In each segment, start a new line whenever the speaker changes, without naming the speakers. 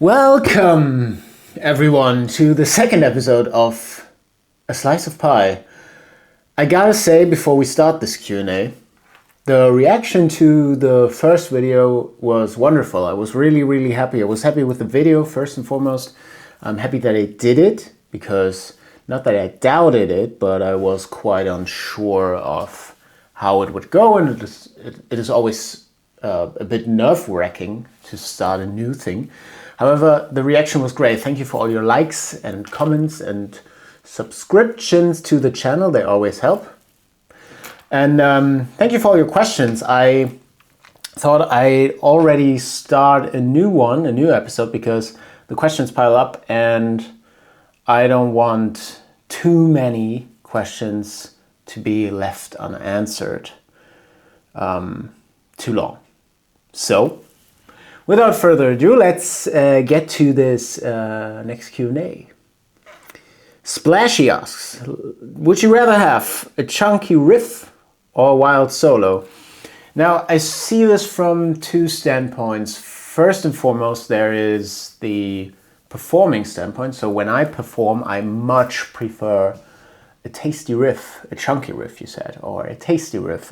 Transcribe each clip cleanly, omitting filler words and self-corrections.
Welcome, everyone, to the second episode of A Slice of Pie. I gotta say, before we start this Q&A, the reaction to the first video was wonderful. I was really happy. I was happy with the video, first and foremost. I'm happy that I did it, because not that I doubted it, but I was quite unsure of how it would go, and it is always a bit nerve-wracking to start a new thing. However, the reaction was great. Thank you for all your likes and comments and subscriptions to the channel. They always help. And thank you for all your questions. I thought I'd already start a new episode, because the questions pile up and I don't want too many questions to be left unanswered too long. So, without further ado, let's get to this next Q&A. Splashy asks, would you rather have a chunky riff or a wild solo? Now, I see this from two standpoints. First and foremost, there is the performing standpoint. So when I perform, I much prefer a tasty riff, a chunky riff, you said, or a tasty riff.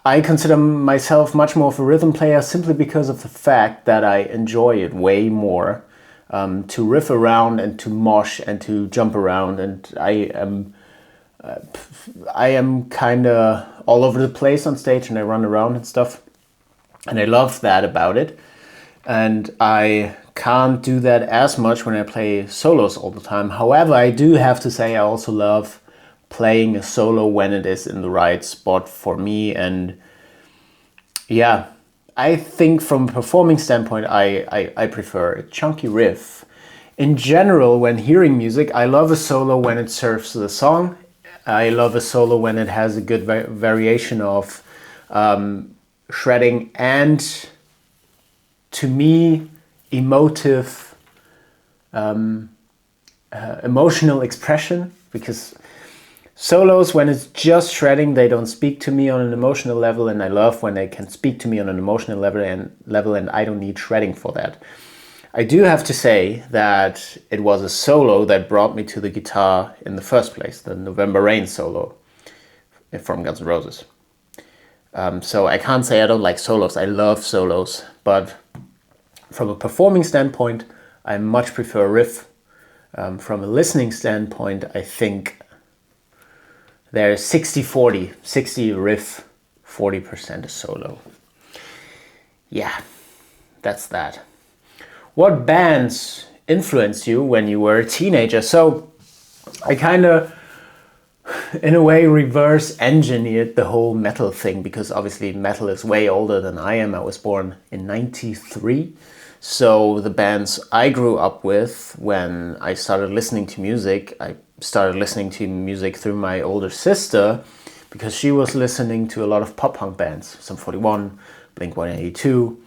I consider myself much more of a rhythm player simply because of the fact that I enjoy it way more to riff around and to mosh and to jump around, and I am kind of all over the place on stage and I run around and stuff, and I love that about it. And I can't do that as much when I play solos all the time. However, I do have to say I also love playing a solo when it is in the right spot for me. And yeah, I think from a performing standpoint, I prefer a chunky riff. In general, when hearing music, I love a solo when it serves the song. I love a solo when it has a good variation of shredding and, to me, emotional expression, because solos, when it's just shredding, they don't speak to me on an emotional level, and I love when they can speak to me on an emotional level, and I don't need shredding for that. I do have to say that it was a solo that brought me to the guitar in the first place, the November Rain solo from Guns N' Roses. So I can't say I don't like solos. I love solos, but from a performing standpoint, I much prefer riff. From a listening standpoint, I think there's 60-40, 60 riff, 40% a solo. Yeah, that's that. What bands influenced you when you were a teenager? So I kind of, in a way, reverse engineered the whole metal thing, because obviously metal is way older than I am. I was born in 93. So the bands I grew up with when I started listening to music, I started listening to music through my older sister, because she was listening to a lot of pop punk bands, Sum 41, Blink-182,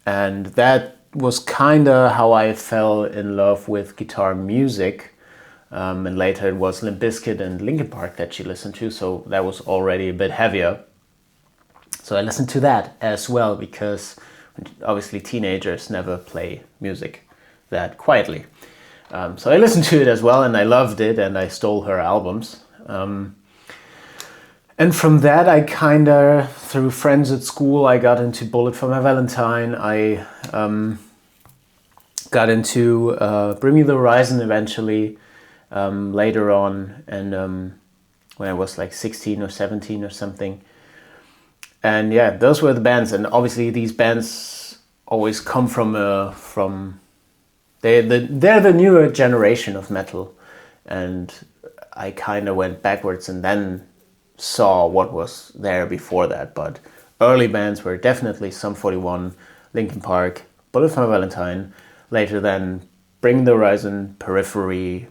and that was kind of how I fell in love with guitar music. And later it was Limp Bizkit and Linkin Park that she listened to, so that was already a bit heavier. So I listened to that as well, because obviously teenagers never play music that quietly. So I listened to it as well, and I loved it, and I stole her albums. And from that, I kind of, through friends at school, I got into Bullet for My Valentine. I got into Bring Me the Horizon eventually, later on, and when I was like 16 or 17 or something. And yeah, those were the bands, and obviously these bands always come from they're the newer generation of metal, and I kind of went backwards and then saw what was there before that. But early bands were definitely Sum 41, Linkin Park, Bullet for My Valentine, later then Bring the Horizon, Periphery.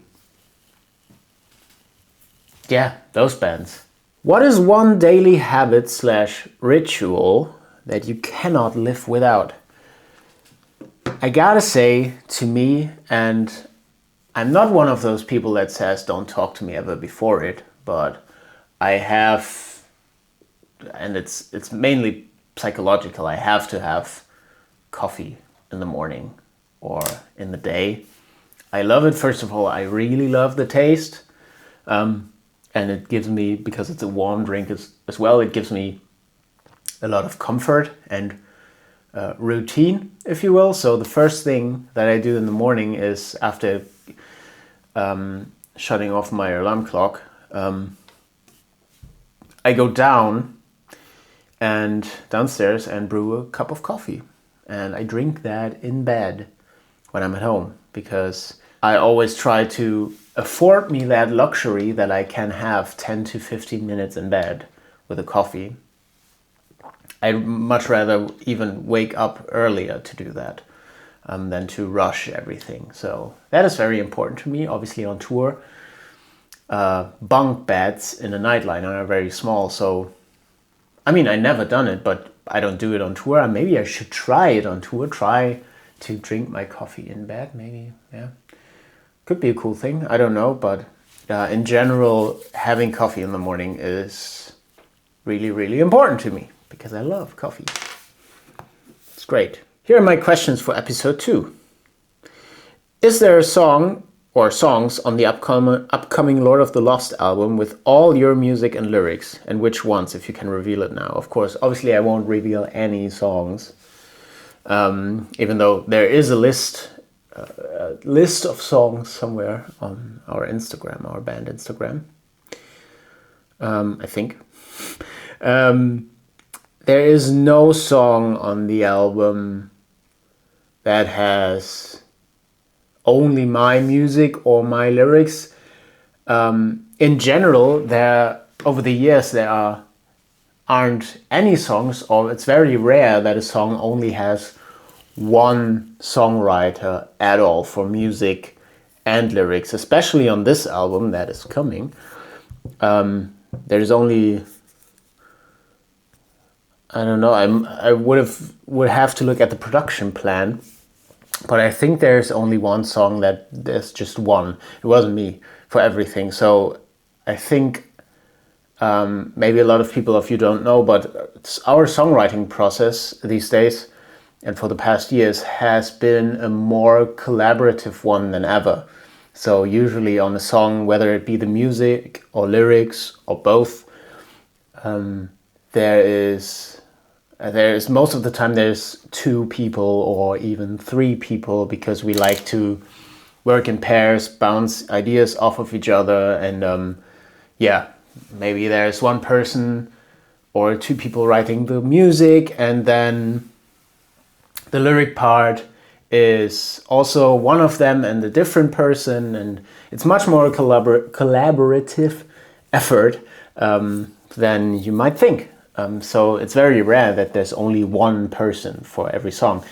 Yeah, those bands. What is one daily habit / ritual that you cannot live without? I gotta say, to me, and I'm not one of those people that says don't talk to me ever before it, but I have, and it's mainly psychological, I have to have coffee in the morning or in the day. I love it. First of all, I really love the taste. And it gives me, because it's a warm drink as well, it gives me a lot of comfort and routine, if you will. So the first thing that I do in the morning is, after shutting off my alarm clock, I go downstairs and brew a cup of coffee. And I drink that in bed when I'm at home, because I always try to afford me that luxury that I can have 10 to 15 minutes in bed with a coffee. I'd much rather even wake up earlier to do that than to rush everything. So that is very important to me. Obviously on tour, bunk beds in a nightliner are very small. So, I mean, I never done it, but I don't do it on tour. Maybe I should try it on tour, try to drink my coffee in bed, maybe, yeah. Could be a cool thing, I don't know, but in general, having coffee in the morning is really, really important to me, because I love coffee. It's great. Here are my questions for episode 2. Is there a song or songs on the upcoming Lord of the Lost album with all your music and lyrics, and which ones, if you can reveal it now? Of course, obviously I won't reveal any songs, even though there is a list of songs somewhere on our Instagram, our band Instagram, I think. There is no song on the album that has only my music or my lyrics. In general, over the years there aren't any songs, or it's very rare that a song only has one songwriter at all for music and lyrics, especially on this album that is coming. There's only, I don't know, I would have to look at the production plan, but I think there's only one song that there's just one. It wasn't me for everything. So I think maybe a lot of people of you don't know, but our songwriting process these days and for the past years has been a more collaborative one than ever. So usually on a song, whether it be the music or lyrics or both, there is most of the time there's 2 people or even 3 people, because we like to work in pairs, bounce ideas off of each other, and maybe there's 1 person or 2 people writing the music, and then the lyric part is also one of them and a different person, and it's much more collaborative effort than you might think. So it's very rare that there's only one person for every song.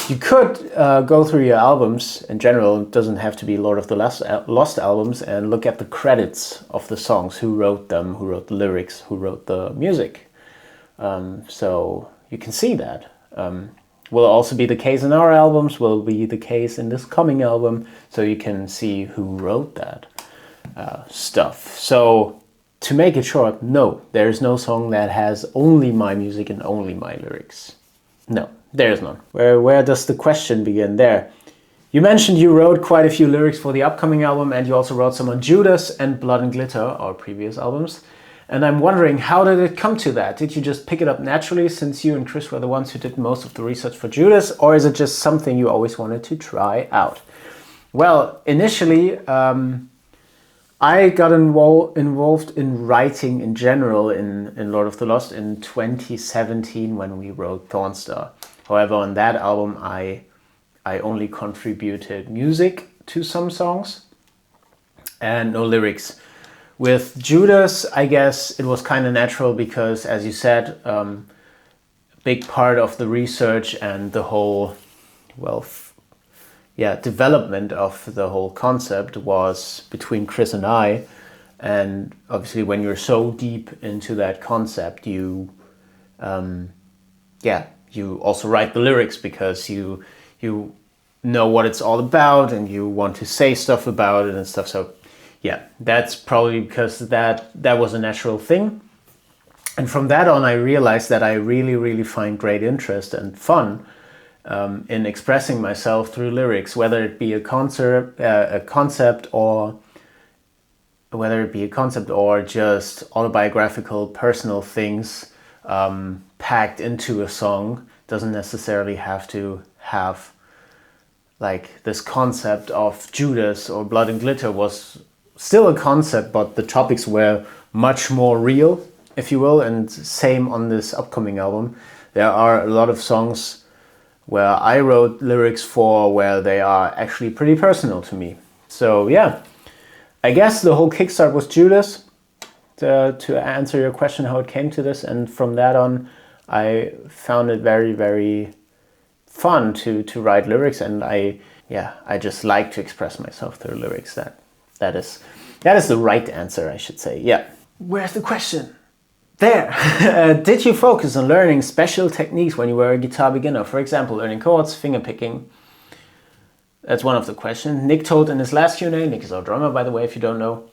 You could go through your albums in general, it doesn't have to be Lord of the Lost albums, and look at the credits of the songs, who wrote them, who wrote the lyrics, who wrote the music. So you can see that. Will also be the case in our albums, will be the case in this coming album, so you can see who wrote that stuff. So to make it short, no, there's no song that has only my music and only my lyrics. No, there's none. Where does the question begin there? You mentioned you wrote quite a few lyrics for the upcoming album, and you also wrote some on Judas and Blood and Glitter, our previous albums. And I'm wondering, how did it come to that? Did you just pick it up naturally, since you and Chris were the ones who did most of the research for Judas, or is it just something you always wanted to try out? Well, initially, I got involved in writing in general in Lord of the Lost in 2017 when we wrote Thornstar. However, on that album, I only contributed music to some songs and no lyrics. With Judas, I guess it was kind of natural because, as you said, a big part of the research and the whole, development of the whole concept was between Chris and I. And obviously when you're so deep into that concept, you also write the lyrics because you know what it's all about and you want to say stuff about it and stuff. So yeah, that's probably because that was a natural thing. And from that on, I realized that I really, really find great interest and fun in expressing myself through lyrics, whether it be a concept or just autobiographical, personal things packed into a song. Doesn't necessarily have to have like this concept of Judas or Blood and Glitter was still a concept, but the topics were much more real, if you will. And same on this upcoming album. There are a lot of songs where I wrote lyrics for where they are actually pretty personal to me. So yeah, I guess the whole kickstart was Judas, to answer your question how it came to this. And from that on, I found it very, very fun to write lyrics, and I just like to express myself through lyrics. That is the right answer, I should say. Yeah. Where's the question? There. Did you focus on learning special techniques when you were a guitar beginner? For example, learning chords, finger picking. That's one of the questions. Nick told in his last Q&A, Nick is our drummer, by the way, if you don't know,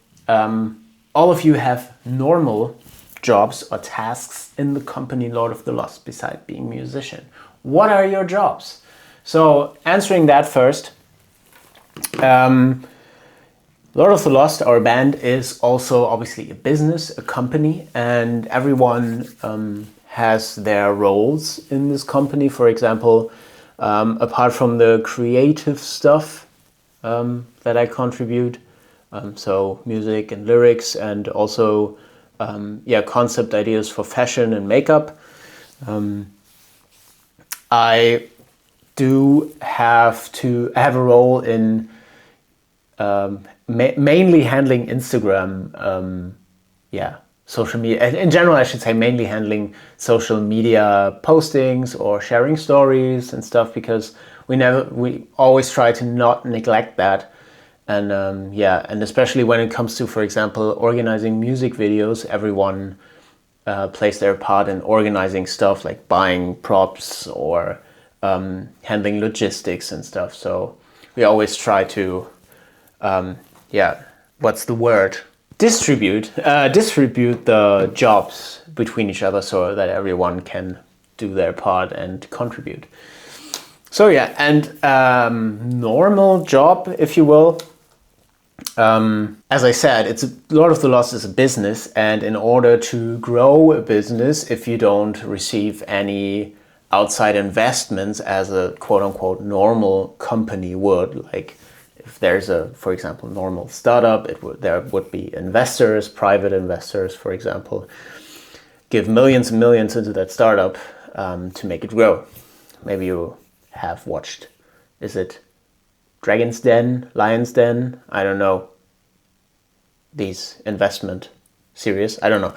all of you have normal jobs or tasks in the company Lord of the Lost besides being a musician. What are your jobs? So answering that first, Lord of the Lost, our band, is also obviously a business, a company, and everyone has their roles in this company. For example, apart from the creative stuff that I contribute, so music and lyrics, and also concept ideas for fashion and makeup, I do have a role in mainly handling Instagram, social media. In general, I should say mainly handling social media postings or sharing stories and stuff, because we always try to not neglect that. And and especially when it comes to, for example, organizing music videos, everyone plays their part in organizing stuff like buying props or handling logistics and stuff. So we always try to what's the word? Distribute the jobs between each other so that everyone can do their part and contribute. So yeah, and normal job, if you will. As I said, Lord of the Lost is a business, and in order to grow a business, if you don't receive any outside investments as a quote-unquote normal company would, like if there's for example, normal startup, there would be investors, private investors, for example, give millions and millions into that startup to make it grow. Maybe you have watched, is it Dragon's Den, Lion's Den? I don't know. These investment series, I don't know.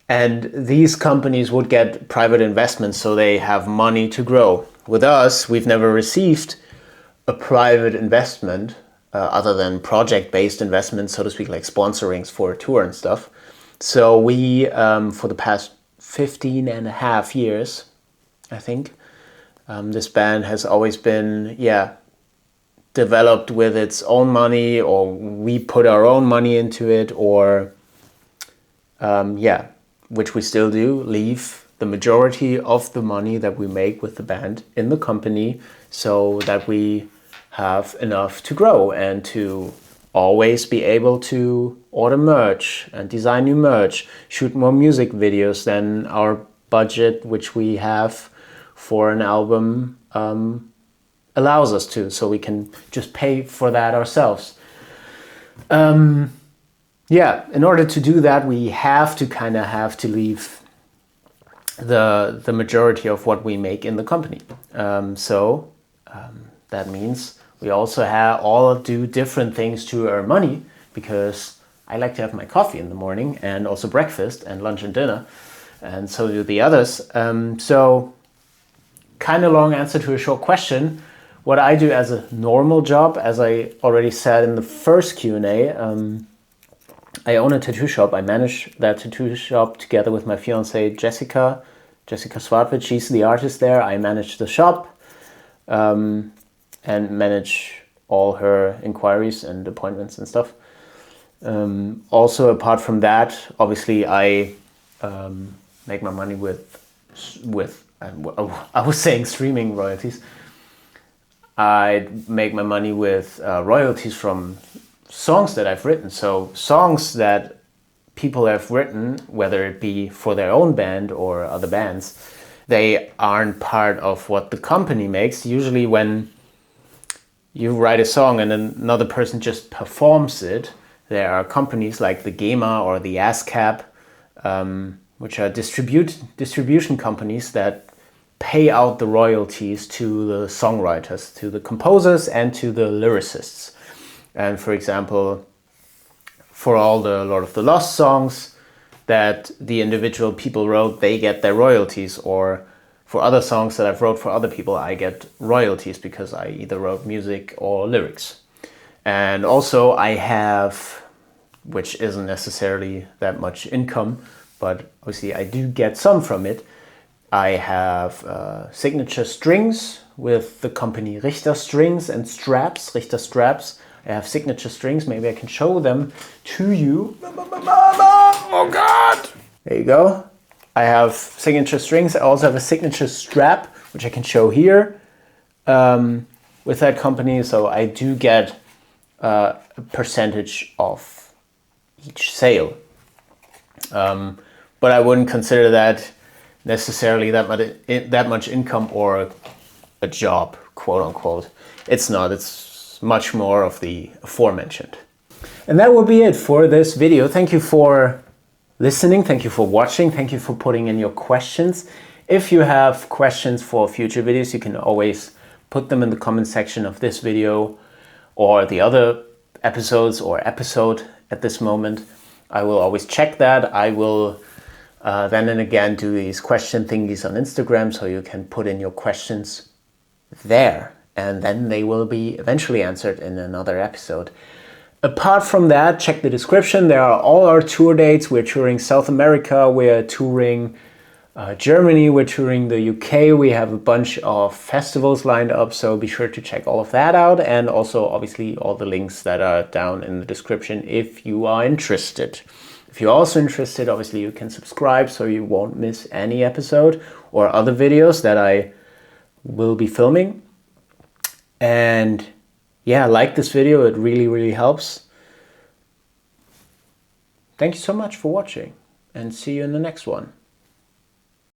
And these companies would get private investments, so they have money to grow. With us, we've never received a private investment other than project-based investments, so to speak, like sponsorings for a tour and stuff. So we, for the past 15 and a half years, I think, this band has always been, developed with its own money, or we put our own money into it, or, which we still do, leave the majority of the money that we make with the band in the company so that we have enough to grow and to always be able to order merch and design new merch, shoot more music videos than our budget, which we have for an album, allows us to, so we can just pay for that ourselves. In order to do that, we have to leave the majority of what we make in the company. That means we also all do different things to earn money, because I like to have my coffee in the morning and also breakfast and lunch and dinner, and so do the others. So kind of long answer to a short question. What I do as a normal job, as I already said in the first Q&A, I own a tattoo shop. I manage that tattoo shop together with my fiancée, Jessica Svarthaus. She's the artist there. I manage the shop and manage all her inquiries and appointments and stuff. Also, apart from that, obviously, I make my money with I was saying streaming royalties. I make my money with royalties from songs that I've written. So songs that people have written, whether it be for their own band or other bands, they aren't part of what the company makes. Usually when you write a song and another person just performs it, there are companies like the GEMA or the ASCAP, which are distribution companies that pay out the royalties to the songwriters, to the composers and to the lyricists. And for example, for all the Lord of the Lost songs that the individual people wrote, they get their royalties. Or for other songs that I've wrote for other people, I get royalties because I either wrote music or lyrics. And also I have, which isn't necessarily that much income, but obviously I do get some from it. I have signature strings with the company Richter Strings and Straps, Richter Straps. I have signature strings, maybe I can show them to you. Oh God! There you go. I have signature strings. I also have a signature strap, which I can show here with that company. So I do get a percentage of each sale. But I wouldn't consider that necessarily that much income or a job, quote unquote. It's not. It's much more of the aforementioned. And that will be it for this video. Thank you for listening. Thank you for watching. Thank you for putting in your questions. If you have questions for future videos, you can always put them in the comment section of this video or the other episodes or episode at this moment. I will always check that. I will then and again do these question thingies on Instagram, so you can put in your questions there, and then they will be eventually answered in another episode. Apart from that, check the description. There are all our tour dates. We're touring South America, we're touring Germany, we're touring the UK. We have a bunch of festivals lined up, so be sure to check all of that out, and also obviously all the links that are down in the description if you are interested. If you're also interested, obviously you can subscribe so you won't miss any episode or other videos that I will be filming. And yeah, like this video, it really helps. Thank you so much for watching, and see you in the next one.